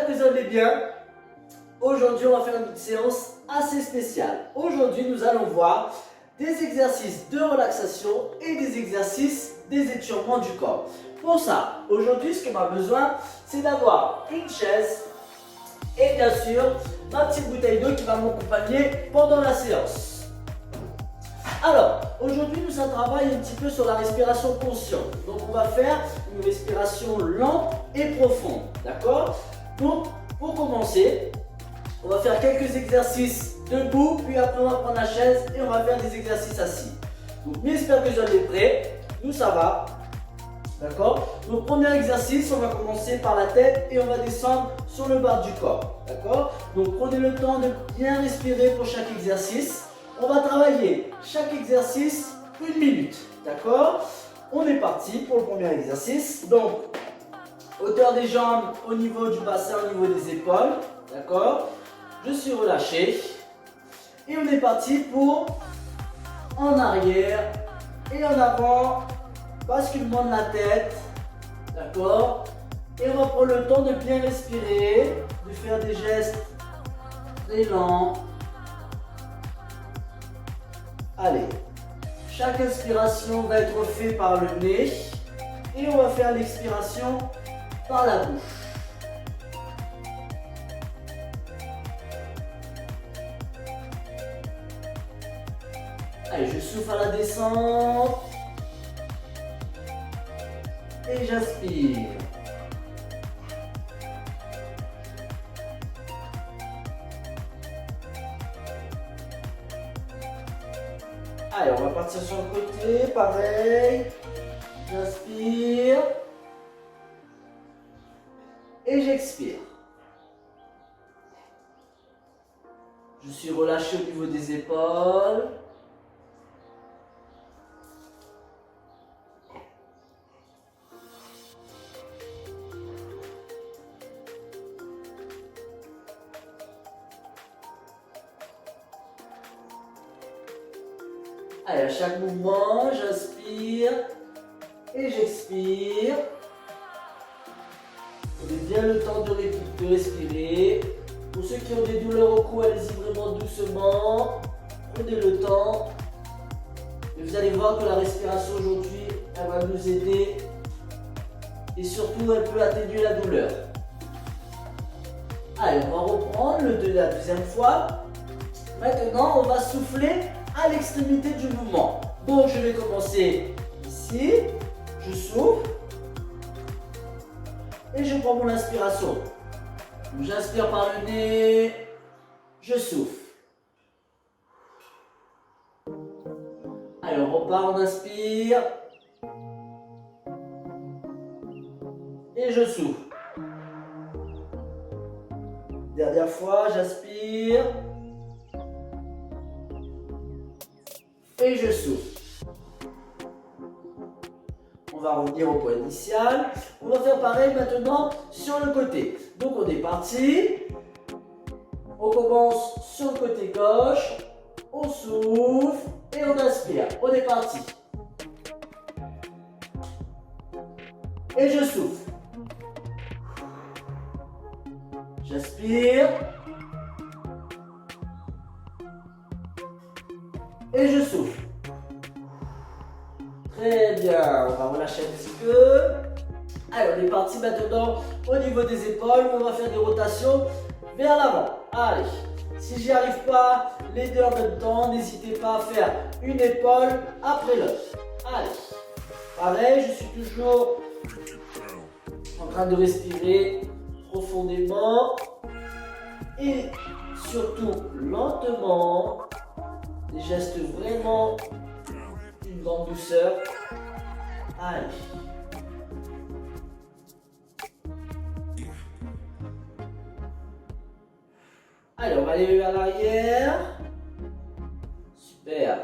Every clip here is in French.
que vous allez bien. Aujourd'hui, on va faire une séance assez spéciale. Aujourd'hui, nous allons voir des exercices de relaxation et des exercices des étirements du corps. Pour ça, aujourd'hui, ce qu'on a besoin, c'est d'avoir une chaise et bien sûr, ma petite bouteille d'eau qui va m'accompagner pendant la séance. Alors, aujourd'hui, nous allons travailler un petit peu sur la respiration consciente. Donc, on va faire une respiration lente et profonde. D'accord? Donc, pour commencer, on va faire quelques exercices debout, puis après, on va prendre la chaise et on va faire des exercices assis. Donc, j'espère que vous êtes prêts. Nous, ça va. D'accord? Donc, premier exercice, on va commencer par la tête et on va descendre sur le bas du corps. D'accord? Donc, prenez le temps de bien respirer pour chaque exercice. On va travailler chaque exercice 1 minute. D'accord? On est parti pour le premier exercice. Donc, hauteur des jambes au niveau du bassin, au niveau des épaules. D'accord? Je suis relâché. Et on est parti pour en arrière et en avant. Basculement de la tête. D'accord? Et on va prendre le temps de bien respirer, de faire des gestes très lents. Allez, chaque inspiration va être faite par le nez et on va faire l'expiration par la bouche. Allez, je souffle à la descente et j'inspire. Allez, on va partir sur le côté, pareil. J'inspire. Et j'expire. Je suis relâché au niveau des épaules. Allez, à chaque mouvement, j'inspire et j'expire. Prenez bien le temps de respirer. Pour ceux qui ont des douleurs au cou, allez-y vraiment doucement. Prenez le temps. Et vous allez voir que la respiration aujourd'hui, elle va nous aider. Et surtout, elle peut atténuer la douleur. Allez, on va reprendre la deuxième fois. Maintenant, on va souffler à l'extrémité du mouvement. Donc, je vais commencer ici. Je souffle. Et je prends mon inspiration. J'inspire par le nez. Je souffle. Allez, on repart, on inspire. Et je souffle. Dernière fois, j'inspire. Et je souffle. On va revenir au point initial. On va faire pareil maintenant sur le côté. Donc on est parti. On commence sur le côté gauche. On souffle et on inspire. On est parti. Et je souffle. J'inspire. Et je souffle. Très bien, on va relâcher un petit peu. Allez, on est parti maintenant au niveau des épaules. On va faire des rotations vers l'avant. Allez, si j'y arrive pas, les deux en même temps, n'hésitez pas à faire une épaule après l'autre. Allez, pareil, je suis toujours en train de respirer profondément et surtout lentement. Des gestes vraiment d'une grande douceur. Allez. Allez, on va aller vers l'arrière. Super.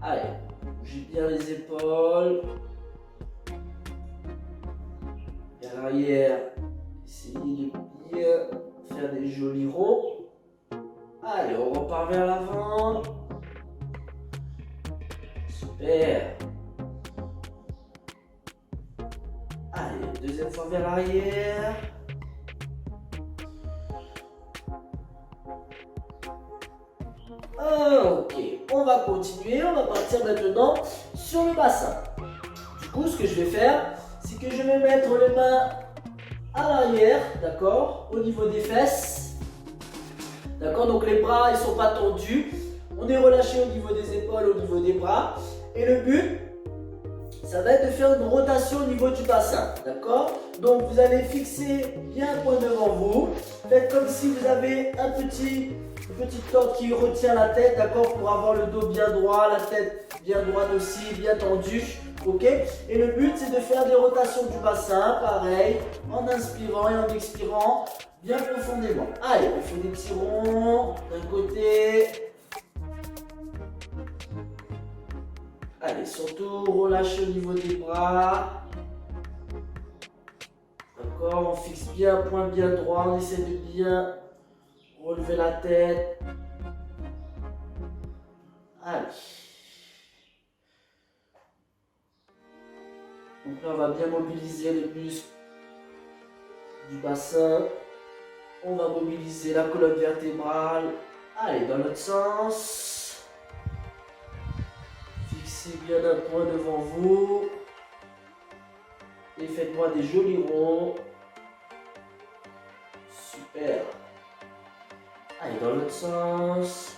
Allez, bougez bien les épaules. Vers l'arrière. Essayez de bien faire des jolis ronds. Allez, on repart vers l'avant. Super. Allez, deuxième fois vers l'arrière. Ok, on va continuer, on va partir maintenant sur le bassin. Du coup, ce que je vais faire, c'est que je vais mettre les mains à l'arrière, d'accord, au niveau des fesses. D'accord, donc les bras, ils ne sont pas tendus. On est relâché au niveau des épaules, au niveau des bras. Et le but, ça va être de faire une rotation au niveau du bassin, d'accord? Donc vous allez fixer bien un point devant vous. Faites comme si vous avez une petite corde qui retient la tête, d'accord? Pour avoir le dos bien droit, la tête bien droite aussi, bien tendue, ok? Et le but, c'est de faire des rotations du bassin, pareil, en inspirant et en expirant bien profondément. Allez, on fait des petits ronds d'un côté. Allez, surtout relâchez au niveau des bras. D'accord, on fixe bien un point bien droit, on essaie de bien relever la tête. Allez. Donc là, on va bien mobiliser les muscles du bassin. On va mobiliser la colonne vertébrale. Allez, dans l'autre sens. Fixez bien un point devant vous. Et faites-moi des jolis ronds. Super. Allez, dans l'autre sens.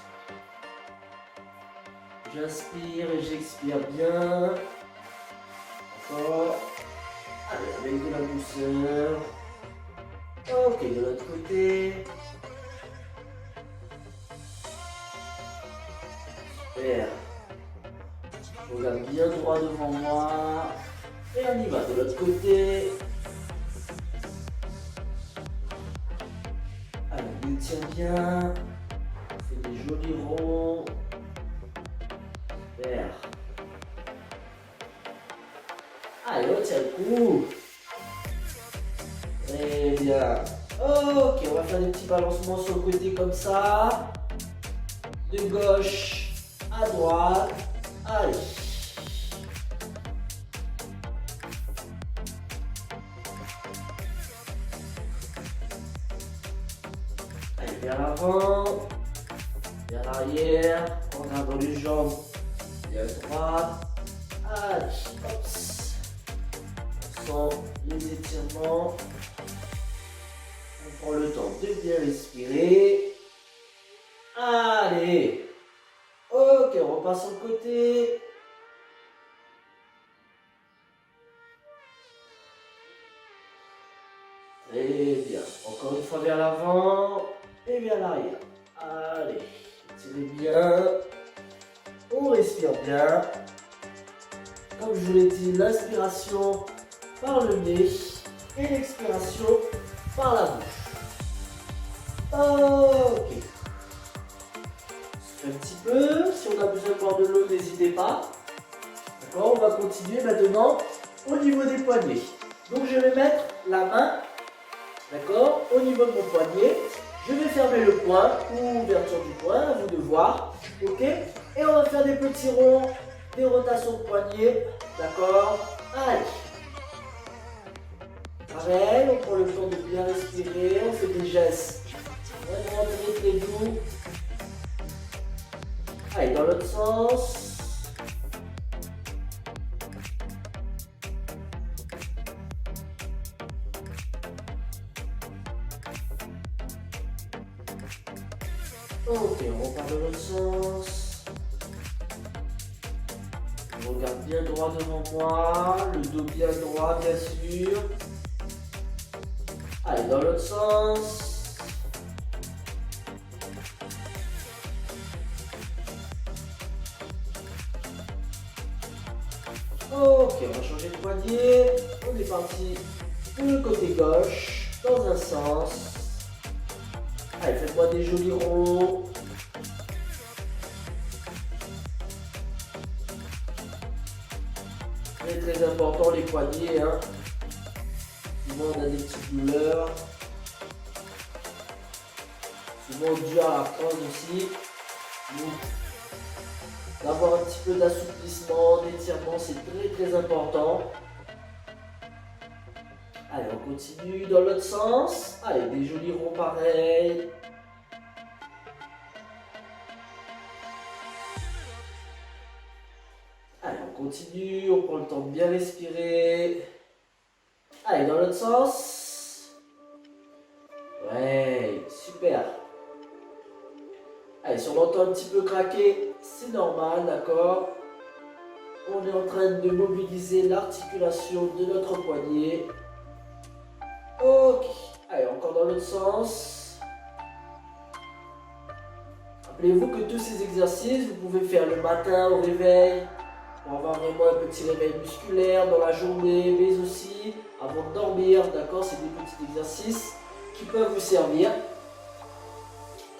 J'inspire et j'expire bien. D'accord. Allez, avec de la douceur. Ok, de l'autre côté. Super. Je regarde bien droit devant moi. Et on y va de l'autre côté. Allez, on tient bien. On fait des jolis ronds. Super. Allez, on tient le coup. Très bien. Ok, on va faire des petits balancements sur le côté comme ça. De gauche à droite. Allez. Allez, vers l'avant. Vers l'arrière. On regarde dans les jambes. Vers droite. Allez, hop. On sent les étirements. On prend le temps de bien respirer. Allez. Ok, on repasse sur le côté. Très bien. Encore une fois vers l'avant et vers l'arrière. Allez, tirez bien. On respire bien. Comme je vous l'ai dit, l'inspiration par le nez et l'expiration par la bouche. Ok. Un petit peu. Si on a besoin de boire de l'eau, n'hésitez pas. D'accord, on va continuer maintenant au niveau des poignets. Donc je vais mettre la main, d'accord, au niveau de mon poignet. Je vais fermer le poing ou ouverture du poing, à vous de voir. Ok. Et on va faire des petits ronds, des rotations de poignet. D'accord. Allez. Pareil, on prend le temps de bien respirer, on fait des gestes vraiment très doux. Allez, dans l'autre sens. Ok, on repart dans l'autre sens. Je regarde bien droit devant moi, le dos bien droit, bien sûr. Allez, dans l'autre sens. Ok, on va changer de poignet. On est parti pour le côté gauche, dans un sens. Allez, faites-moi des jolis ronds. C'est très important les poignets, hein. Souvent on a des petites douleurs. Souvent dû à l'arthrose aussi. Donc, d'avoir un petit peu d'assouplissement, d'étirement, c'est très important. Allez, on continue dans l'autre sens. Allez, des jolis ronds pareils. on continue, on prend le temps de bien respirer. Allez, dans l'autre sens. Ouais, super. Allez, si on entend un petit peu craquer, c'est normal, d'accord? On est en train de mobiliser l'articulation de notre poignet. Ok. Allez, encore dans l'autre sens. Rappelez-vous que tous ces exercices, vous pouvez faire le matin au réveil, pour avoir vraiment un petit réveil musculaire dans la journée, mais aussi avant de dormir, d'accord? C'est des petits exercices qui peuvent vous servir.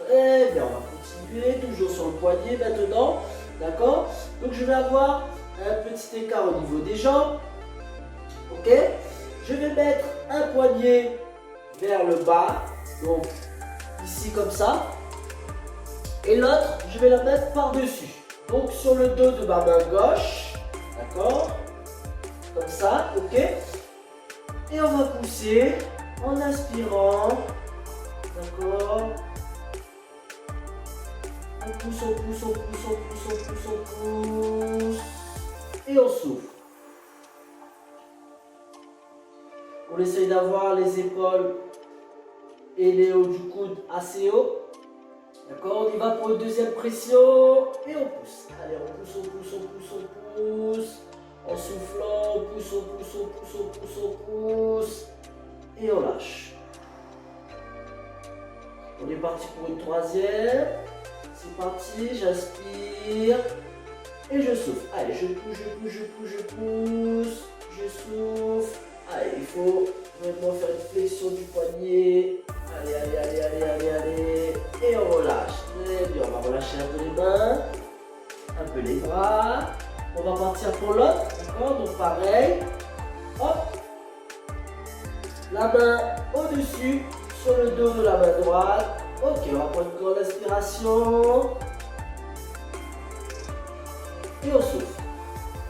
Très bien, on va continuer, toujours sur le poignet maintenant, d'accord? Donc je vais avoir un petit écart au niveau des jambes, ok? Je vais mettre un poignet vers le bas, donc ici comme ça, et l'autre, je vais la mettre par-dessus, donc sur le dos de ma main gauche, d'accord? Comme ça, ok? Et on va pousser en inspirant, d'accord? On pousse, on pousse, on pousse, on pousse, on pousse, on pousse. Et on souffle. On essaye d'avoir les épaules et les hauts du coude assez haut. D'accord? On y va pour une deuxième pression. Et on pousse. Allez, on pousse, on pousse, on pousse, on pousse. En soufflant, on pousse, on pousse, on pousse, on pousse, on pousse. Et on lâche. On est parti pour une troisième. C'est parti, j'inspire et je souffle. Allez, je pousse, je pousse, je pousse, je pousse, je souffle. Allez, il faut vraiment faire une flexion du poignet. Allez, allez, allez, allez, allez, allez. Et on relâche. Très bien, on va relâcher un peu les mains, un peu les bras. On va partir pour l'autre, d'accord? Donc pareil. Hop. La main au-dessus, sur le dos de la main droite. Ok, on va prendre une grande inspiration. Et on souffle.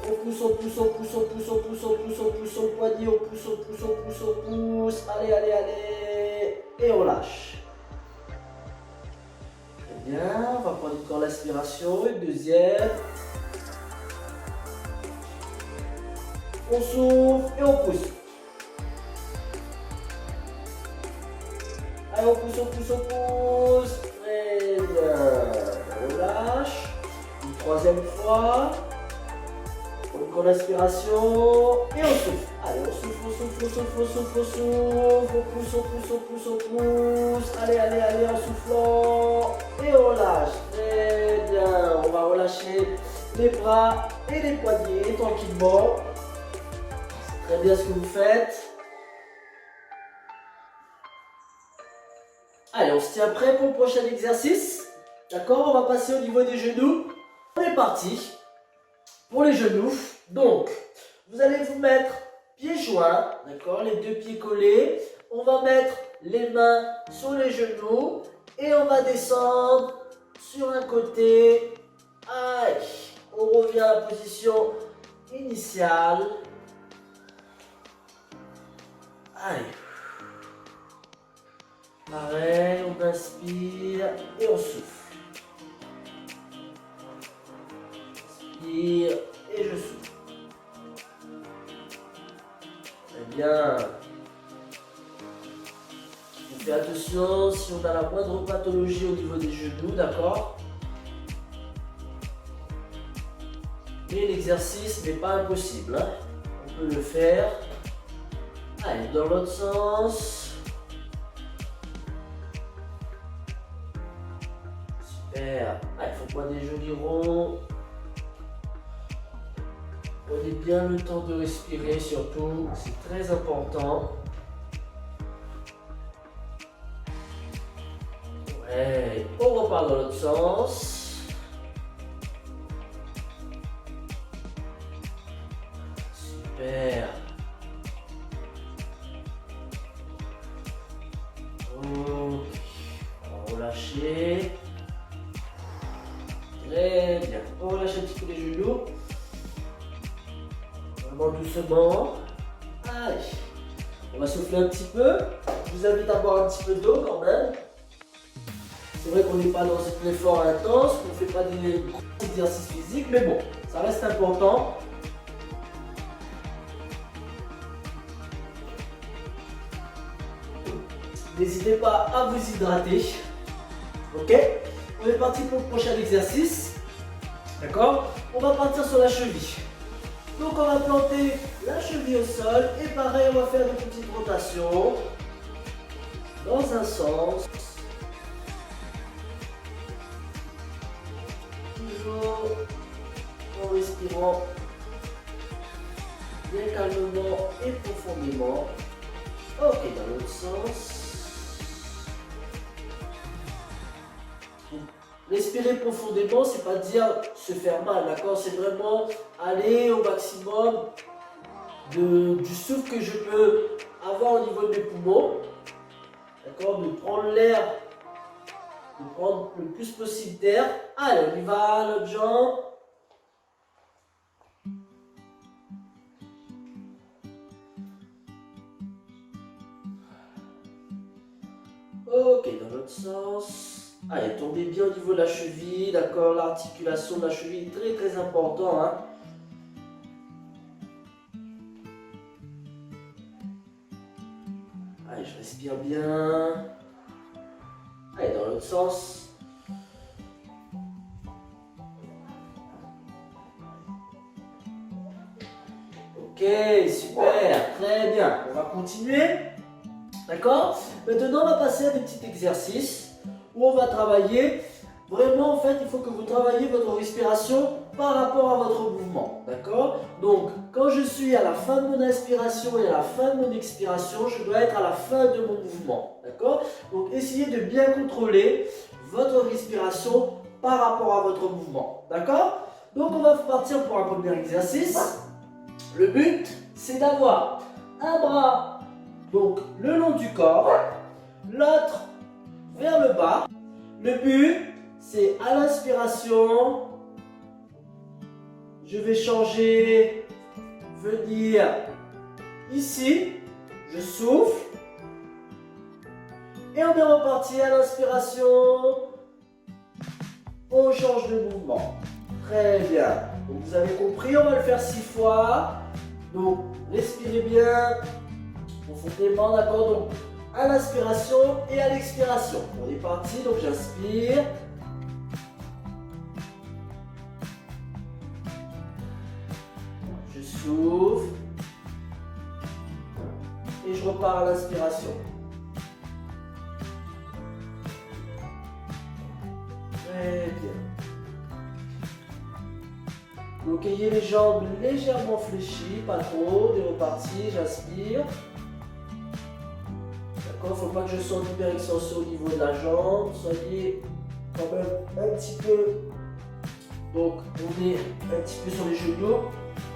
On pousse, on pousse, on pousse, on pousse, on pousse, on pousse, on pousse, on poignet, on pousse, on pousse, on pousse, on pousse. Allez, allez, allez. Et on lâche. Très bien, on va prendre une grande inspiration, une deuxième. On souffle et on pousse. Allez, on pousse, on pousse, on pousse. Très bien. On relâche. Une troisième fois. Une grande inspiration. Et on souffle. Allez, on souffle, on souffle, on souffle, on souffle, on souffle. On pousse, on pousse, on pousse, on pousse. Allez, allez, allez, en soufflant. Et on lâche. Très bien. On va relâcher les bras et les poignets tranquillement. C'est très bien ce que vous faites. Allez, on se tient prêt pour le prochain exercice. D'accord? On va passer au niveau des genoux. On est parti pour les genoux. Donc, vous allez vous mettre pieds joints, d'accord? Les deux pieds collés. On va mettre les mains sur les genoux et on va descendre sur un côté. Aïe! On revient à la position initiale. Aïe! Pareil, on inspire et on souffle. Inspire et je souffle. Très bien. On fait attention si on a la moindre pathologie au niveau des genoux, d'accord? Mais l'exercice n'est pas impossible, hein? On peut le faire. Allez, dans l'autre sens. Super. Il faut pas des jolis ronds. Prenez bien le temps de respirer surtout, c'est très important. Ouais, on repart dans l'autre sens. Super. Ok. On va relâcher. Très bien. On relâche un petit peu les genoux. Vraiment doucement. Allez. On va souffler un petit peu. Je vous invite à boire un petit peu d'eau quand même. C'est vrai qu'on n'est pas dans un effort intense, qu'on ne fait pas des exercices physiques, mais bon, ça reste important. N'hésitez pas à vous hydrater. Ok? On est parti pour le prochain exercice. D'accord? On va partir sur la cheville. Donc on va planter la cheville au sol et pareil on va faire des petites rotations dans un sens. Toujours en respirant bien calmement et profondément. Ok, dans l'autre sens. Respirer profondément, c'est pas dire se faire mal, d'accord? C'est vraiment aller au maximum du souffle que je peux avoir au niveau de mes poumons, d'accord? De prendre l'air, de prendre le plus possible d'air. Allez, on y va, l'autre jambe. Ok, dans l'autre sens. Allez, tombez bien au niveau de la cheville, d'accord? L'articulation de la cheville est très très important, hein? Allez, je respire bien. Allez, dans l'autre sens. Ok, super, très bien. On va continuer. D'accord? Maintenant, on va passer à des petits exercices où on va travailler. Vraiment, en fait, il faut que vous travailliez votre respiration par rapport à votre mouvement. D'accord? Donc, quand je suis à la fin de mon inspiration et à la fin de mon expiration, je dois être à la fin de mon mouvement. D'accord? Donc, essayez de bien contrôler votre respiration par rapport à votre mouvement. D'accord? Donc, on va partir pour un premier exercice. Le but, c'est d'avoir un bras donc le long du corps, l'autre vers le bas. Le but, c'est à l'inspiration, je vais changer, venir ici, je souffle. Et on est reparti à l'inspiration, on change de mouvement. Très bien. Donc vous avez compris, on va le faire 6 fois. Donc respirez bien. Profondément, d'accord? Donc, à l'inspiration et à l'expiration. On est parti, donc j'inspire. Je souffle. Et je repars à l'inspiration. Très bien. Donc, ayez les jambes légèrement fléchies, pas trop. On est reparti, j'inspire. Il ne faut pas que je sente l'hyper extension au niveau de la jambe. Soyez quand même un petit peu. Donc, on est un petit peu sur les genoux.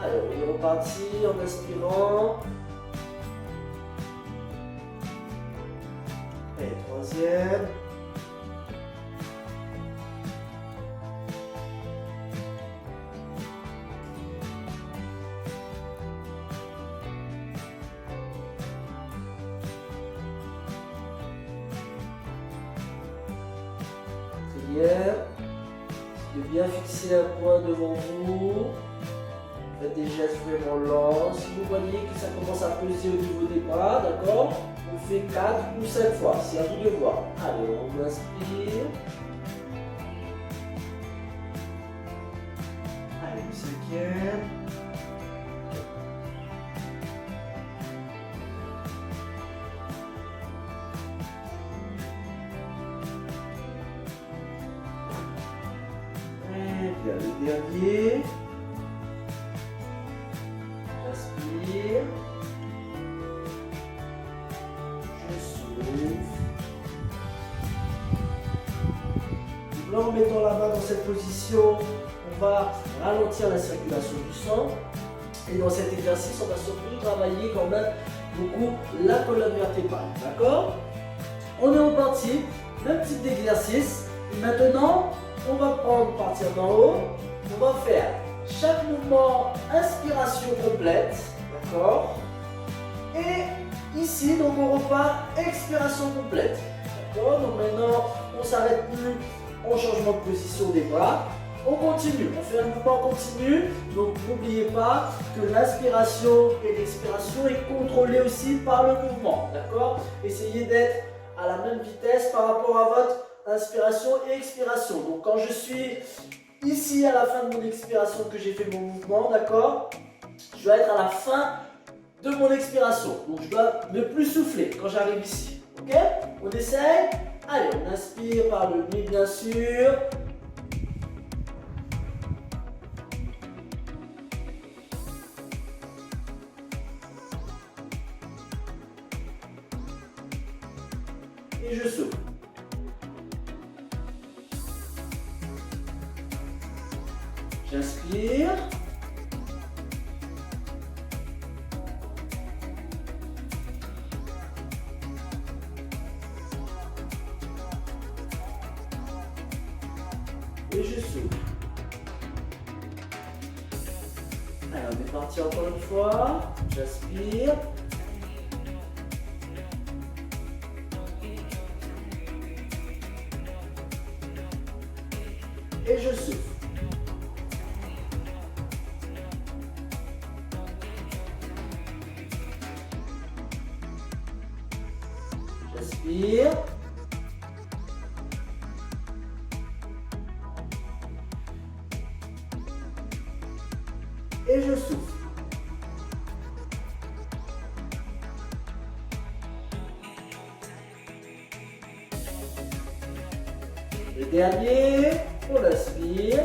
Allez, on est reparti en inspirant. Et troisième. De bien fixer un point devant vous. Faites des gestes vraiment lents. Si vous voyez que ça commence à peser au niveau des bras, d'accord? On fait 4 ou 5 fois. C'est à vous de voir. Allez, on inspire. Allez, le cinquième. Le dernier. J'inspire. Je souffle. Donc là, en mettant la main dans cette position, on va ralentir la circulation du sang. Et dans cet exercice, on va surtout travailler quand même beaucoup la colonne vertébrale. D'accord? On est reparti. Même type d'exercice. Et maintenant, on va partir d'en haut. On va faire chaque mouvement inspiration complète. D'accord? Et ici, donc on repart expiration complète. D'accord? Donc maintenant, on ne s'arrête plus au changement de position des bras. On continue, on fait un mouvement continu. Donc n'oubliez pas que l'inspiration et l'expiration est contrôlée aussi par le mouvement. D'accord? Essayez d'être à la même vitesse par rapport à votre inspiration et expiration. Donc quand je suis ici à la fin de mon expiration que j'ai fait mon mouvement, d'accord, je dois être à la fin de mon expiration. Donc je dois ne plus souffler quand j'arrive ici. Ok? On essaye? Allez, on inspire par le nez bien sûr. Et je souffle. J'inspire. Et je souffle. Allez, on est parti encore une fois. J'inspire. Et je souffle. J'inspire. Et je souffle. Le dernier, on inspire.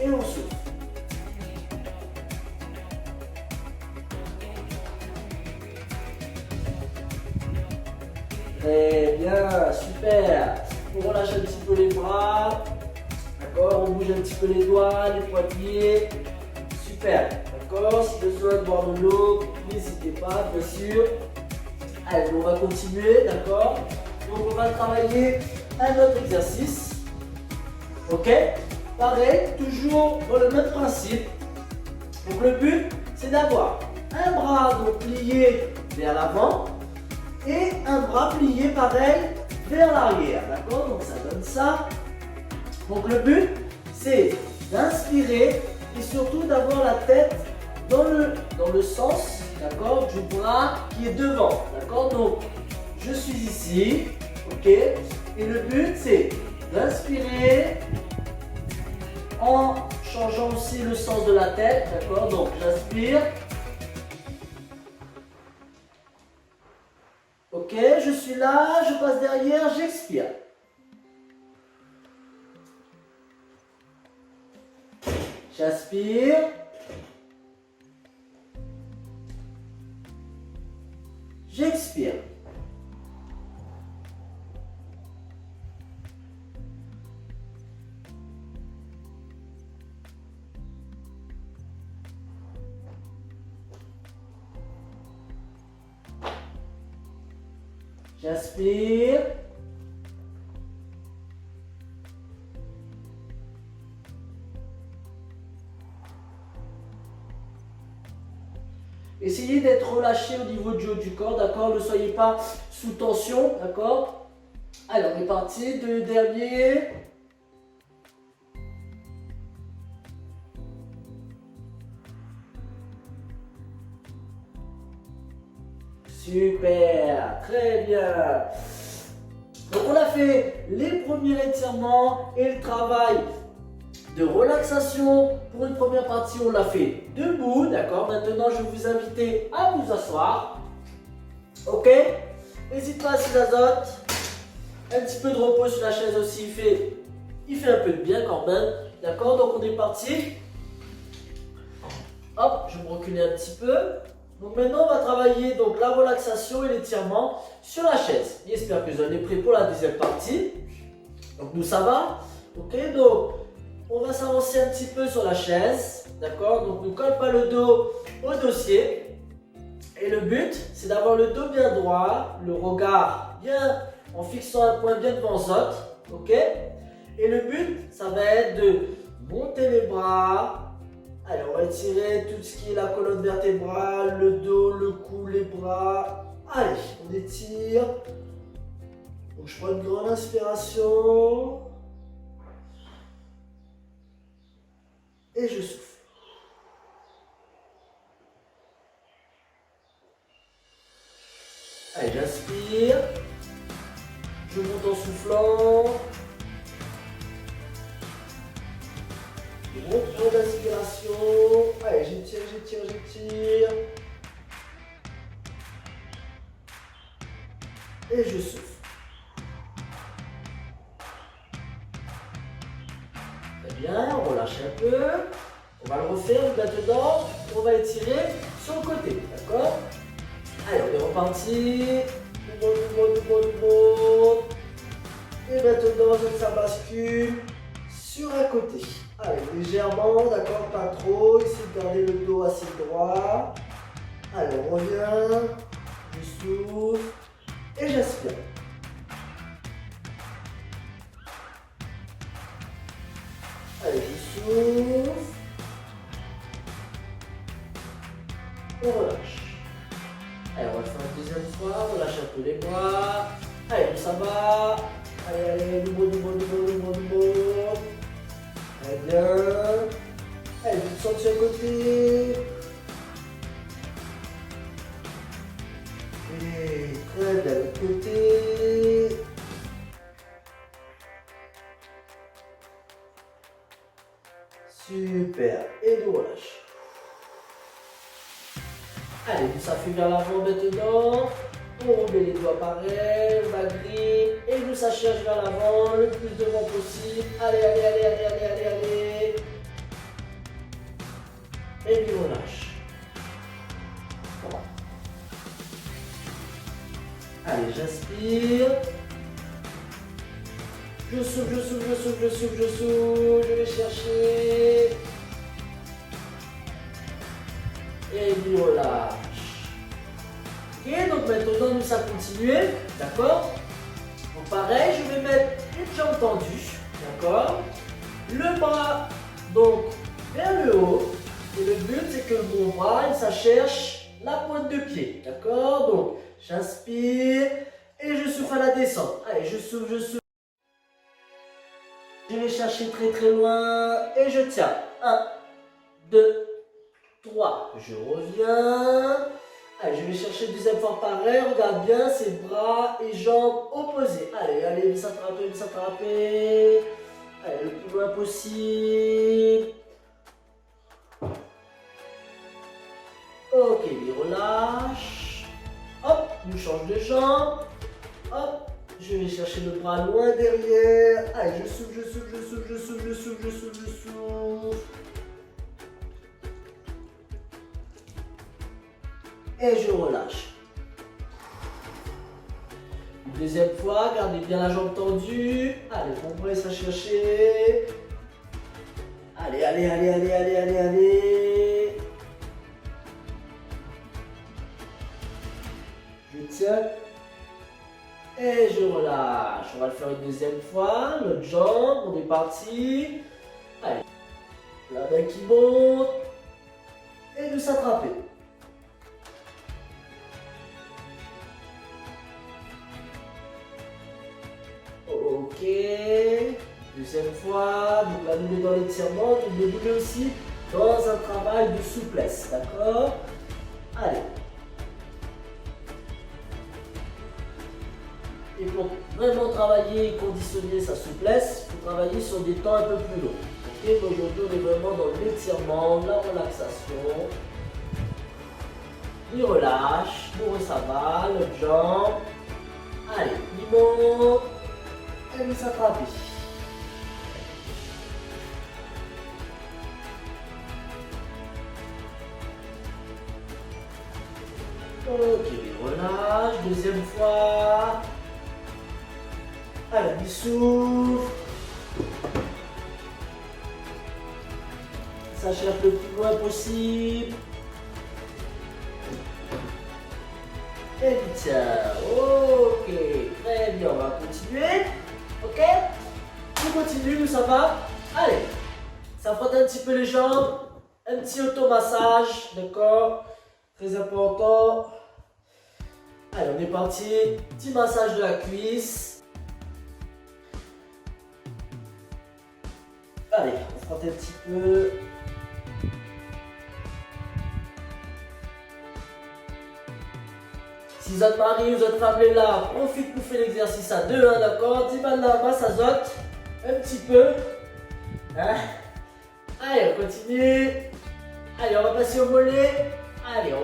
Et on souffle. Très bien, super. On relâche un petit peu les bras. D'accord, on bouge un petit peu les doigts, les poignets. Super. D'accord, si besoin de boire de l'eau, n'hésitez pas, bien sûr. Allez, on va continuer, d'accord. Donc on va travailler un autre exercice. Ok. Pareil, toujours dans le même principe. Donc le but, c'est d'avoir un bras donc plié vers l'avant et un bras plié pareil vers l'arrière. D'accord? Donc ça donne ça. Donc le but, c'est d'inspirer et surtout d'avoir la tête dans le sens, d'accord, du bras qui est devant. D'accord? Donc je suis ici, ok? Et le but, c'est d'inspirer en changeant aussi le sens de la tête, d'accord? Donc j'inspire. Ok, je suis là, je passe derrière, j'expire. J'inspire. J'expire. J'inspire. Essayez d'être relâché au niveau du haut du corps, d'accord? Ne soyez pas sous tension, d'accord? Allez, on est parti. Deux derniers. Super, très bien. Donc on a fait les premiers étirements et le travail de relaxation. Pour une première partie, on l'a fait debout, d'accord? Maintenant, je vais vous inviter à vous asseoir. Ok? N'hésite pas à s'y azote. Un petit peu de repos sur la chaise aussi, il fait un peu de bien quand même. D'accord? Donc on est parti. Hop, je vais me reculer un petit peu. Donc maintenant, on va travailler donc, la relaxation et l'étirement sur la chaise. J'espère que vous en êtes prêts pour la deuxième partie. Donc nous, ça va. Ok, donc on va s'avancer un petit peu sur la chaise. D'accord? Donc ne colle pas le dos au dossier. Et le but, c'est d'avoir le dos bien droit, le regard bien en fixant un point bien devant l'autre. Ok? Et le but, ça va être de monter les bras. Allez, on va étirer tout ce qui est la colonne vertébrale, le dos, le cou, les bras. Allez, on étire. Donc je prends une grande inspiration. Et je souffle. Allez, j'inspire. Je monte en soufflant. Gros point d'inspiration. Allez, j'étire, j'étire, j'étire. Et je souffle. Très bien, on relâche un peu. On va le refaire maintenant. On va étirer sur le côté, d'accord? Allez, on est reparti. Du bon. Et maintenant, ça bascule sur un côté. Allez, légèrement, d'accord, pas trop. Ici, gardez le dos assez droit. Allez, on revient. Je souffle. Et j'aspire. Allez, je souffle. On relâche. Allez, on va le faire une deuxième fois. On lâche un peu les bras. Allez, ça va. Allez, du bon. Très bien. Allez, vous sentez sur le côté. Et très bien, de l'autre côté. Super. Et nous relâche. Allez, ça fait vers l'avant maintenant. On remet les doigts pareil, on agrippe et nous ça cherche vers l'avant le plus devant possible. Allez. Et puis on lâche. Voilà. Allez, j'inspire. Je souffle. Je vais chercher. Et puis on lâche. Ok, donc maintenant nous allons continuer, d'accord? Donc pareil, je vais mettre une jambe tendue, d'accord? Le bras donc vers le haut. Et le but c'est que mon bras ça cherche la pointe de pied, d'accord? Donc j'inspire et je souffle à la descente. Allez, je souffle. Je vais chercher très loin et je tiens. 1, 2, 3. Je reviens. Allez, je vais chercher le deuxième fois pareil. Regarde bien, c'est bras et jambes opposés. Allez, s'attraper. Allez, le plus loin possible. Ok, il relâche. Hop, nous change de jambe. Hop, je vais chercher le bras loin derrière. Allez, je souffle. Et je relâche. Une deuxième fois, gardez bien la jambe tendue. Allez, on presse à chercher. Allez. Je tiens. Et je relâche. On va le faire une deuxième fois. L'autre jambe, on est parti. Allez. La main qui monte. Et de s'attraper. Ok, deuxième fois, donc là nous dans l'étirement, nous devons aussi dans un travail de souplesse, d'accord? Allez. Et pour vraiment travailler et conditionner sa souplesse, il faut travailler sur des temps un peu plus longs. Ok, aujourd'hui on est vraiment dans l'étirement, la relaxation. Il relâche, pour ça va, l'autre jambe. Allez, il monte. Et nous s'attraper. Ok, relâche, deuxième fois. Allez, il souffle. Ça cherche le plus loin possible. Et il tient. Ok, très bien, on va continuer. Ok? On continue, ça va? Allez, ça frotte un petit peu les jambes, un petit automassage, d'accord? Très important. Allez, on est parti. Petit massage de la cuisse. Allez, on frotte un petit peu. Si votre mari ou votre femme est là, profite pour faire l'exercice à deux, hein, d'accord? 10 balles là, masse à zote, un petit peu. Hein? Allez, on continue. Allez, on va passer au mollet. Allez,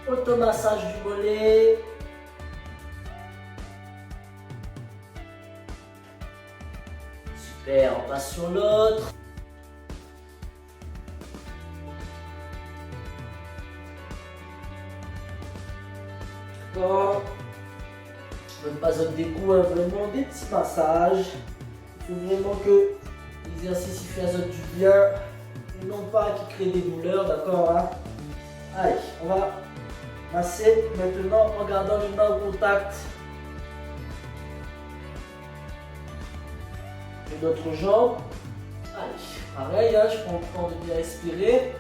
automassage du mollet. Super, on passe sur l'autre. D'accord. Même pas zone des coups, hein, vraiment des petits massages. Il faut vraiment que l'exercice il fait à zone du bien et non pas qu'il crée des douleurs, d'accord, hein. Allez, on va masser maintenant en gardant les mains au contact de notre jambe. Allez, pareil, hein, je prends le temps de bien respirer.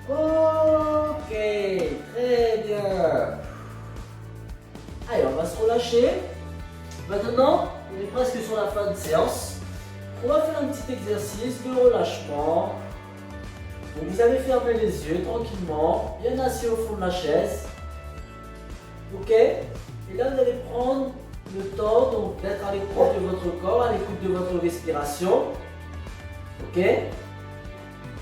Ok, très bien. Allez, on va se relâcher. Maintenant, on est presque sur la fin de séance. On va faire un petit exercice de relâchement. Donc, vous allez fermer les yeux tranquillement, bien assis au fond de la chaise. Ok? Et là, vous allez prendre le temps d'être à l'écoute de votre corps, à l'écoute de votre respiration. Ok?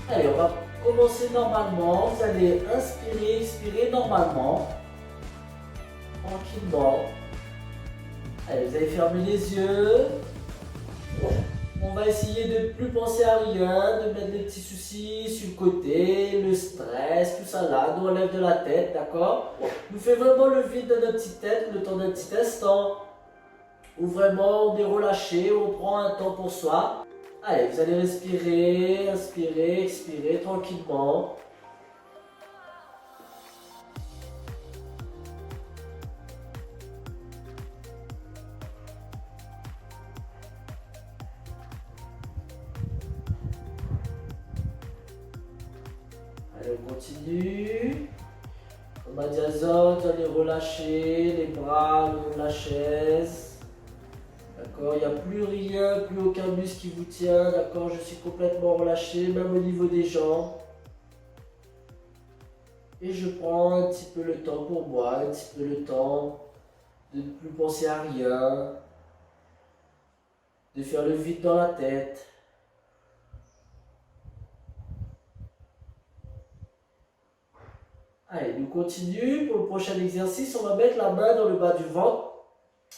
Allez, on va commencer normalement. Vous allez inspirer, expirer normalement. Tranquillement. Allez, vous allez fermer les yeux. On va essayer de ne plus penser à rien, de mettre les petits soucis sur le côté, le stress, tout ça là, nous enlève de la tête, d'accord? Nous fait vraiment le vide de notre petite tête, le temps d'un petit instant, où vraiment on est relâché, on prend un temps pour soi. Allez, vous allez respirer, inspirer, expirer tranquillement. Allez, on continue. On m'a dit azote, vous allez relâcher les bras, le long de la chaise. D'accord, il n'y a plus rien, plus aucun muscle qui vous tient. D'accord, je suis complètement relâché, même au niveau des jambes. Et je prends un petit peu le temps pour moi, un petit peu le temps de ne plus penser à rien, de faire le vide dans la tête. Allez, nous continuons. Pour le prochain exercice, on va mettre la main dans le bas du ventre.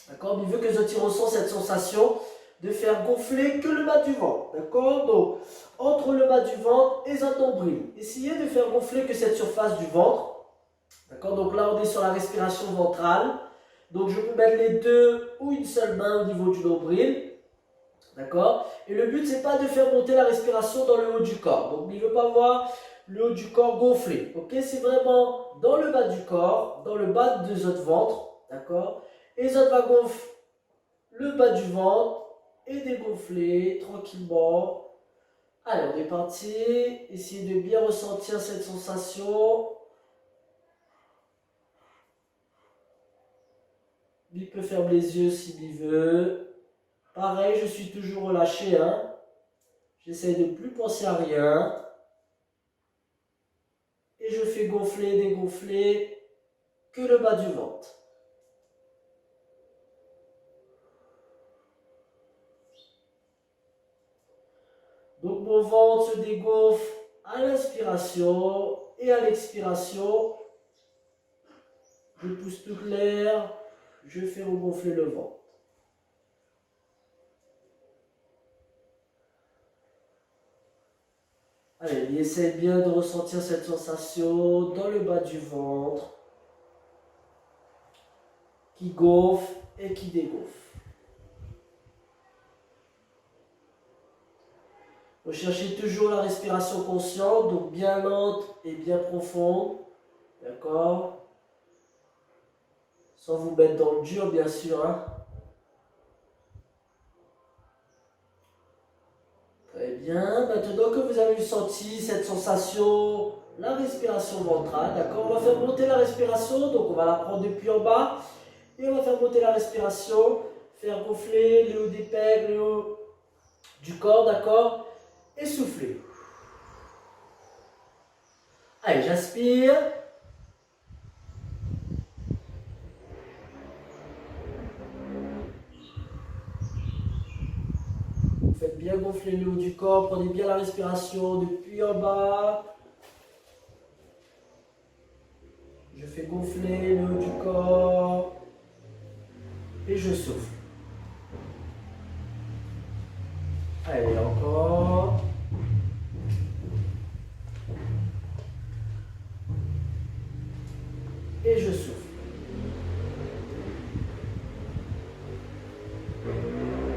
D'accord, mais il veut que je ressens cette sensation de faire gonfler que le bas du ventre. D'accord, donc entre le bas du ventre et son nombril. Essayez de faire gonfler que cette surface du ventre. D'accord, donc là on est sur la respiration ventrale. Donc je peux mettre les deux ou une seule main au niveau du nombril. D'accord, et le but c'est pas de faire monter la respiration dans le haut du corps. Donc il ne veut pas voir le haut du corps gonflé. Ok, c'est vraiment dans le bas du corps, dans le bas de votre ventre. D'accord, et ça va gonfler le bas du ventre et dégonfler tranquillement. Allez, on est parti. Essayez de bien ressentir cette sensation. Il peut fermer les yeux s'il veut. Pareil, je suis toujours relâché. Hein. J'essaie de ne plus penser à rien. Et je fais gonfler, dégonfler que le bas du ventre. Donc mon ventre se dégonfle à l'inspiration et à l'expiration. Je pousse tout l'air, je fais regonfler le ventre. Allez, essaye bien de ressentir cette sensation dans le bas du ventre qui gonfle et qui dégonfle. Recherchez toujours la respiration consciente, donc bien lente et bien profonde. D'accord? Sans vous mettre dans le dur, bien sûr. Hein? Très bien. Maintenant que vous avez senti cette sensation la respiration ventrale, d'accord? On va faire monter la respiration, donc on va la prendre depuis en bas. Et on va faire monter la respiration, faire gonfler le haut des pecs, le haut du corps, d'accord? Et souffler. Allez, j'aspire. Faites bien gonfler le haut du corps, prenez bien la respiration depuis en bas. Je fais gonfler le haut du corps et je souffle. Allez, encore. Et je souffle.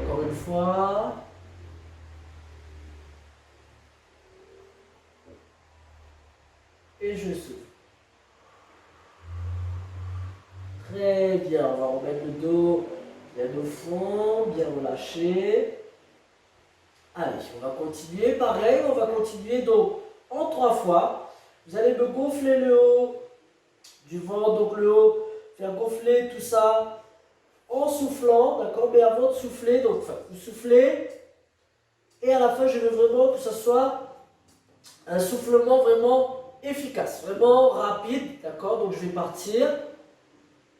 Encore une fois. Et je souffle. Très bien, on va remettre le dos bien au fond, bien relâché. Allez, on va continuer. Pareil, on va continuer donc en 3 fois. Vous allez me gonfler le haut du ventre, donc le haut, faire gonfler tout ça en soufflant, d'accord? Mais avant de souffler, donc vous soufflez et à la fin, je veux vraiment que ce soit un soufflement vraiment efficace, vraiment rapide, d'accord? Donc je vais partir.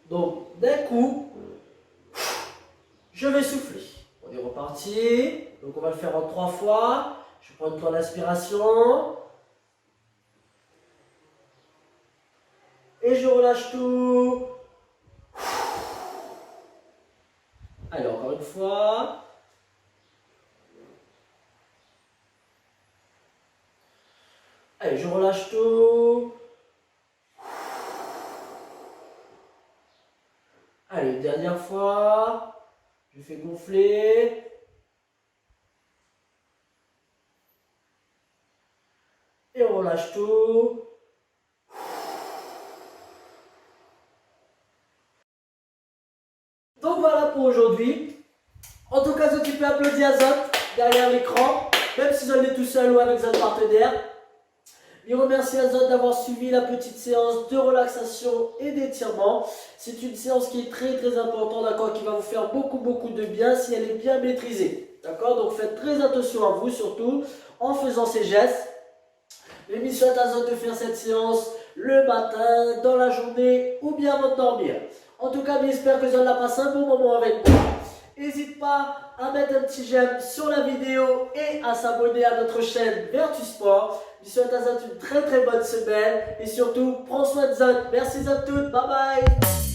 Donc d'un coup, je vais souffler. On est reparti. Donc on va le faire en 3 fois. Je prends une grande inspiration. Et je relâche tout. Allez, encore une fois. Allez, je relâche tout. Allez, une dernière fois. Je fais gonfler. Et on relâche tout. Donc voilà pour aujourd'hui. En tout cas, ceux qui peuvent applaudir Azot derrière l'écran, même si vous êtes tout seul ou avec un partenaire. Je remercie Azot d'avoir suivi la petite séance de relaxation et d'étirement. C'est une séance qui est très importante, d'accord, qui va vous faire beaucoup de bien si elle est bien maîtrisée. D'accord, donc faites très attention à vous, surtout en faisant ces gestes. L'émission est Azot de faire cette séance le matin, dans la journée ou bien avant de dormir. En tout cas, j'espère que vous allez passer un bon moment avec moi. N'hésite pas à mettre un petit j'aime sur la vidéo et à s'abonner à notre chaîne Vertus Sport. Je souhaite à Zot une très bonne semaine et surtout, prends soin de Zot. Merci à toutes, bye bye.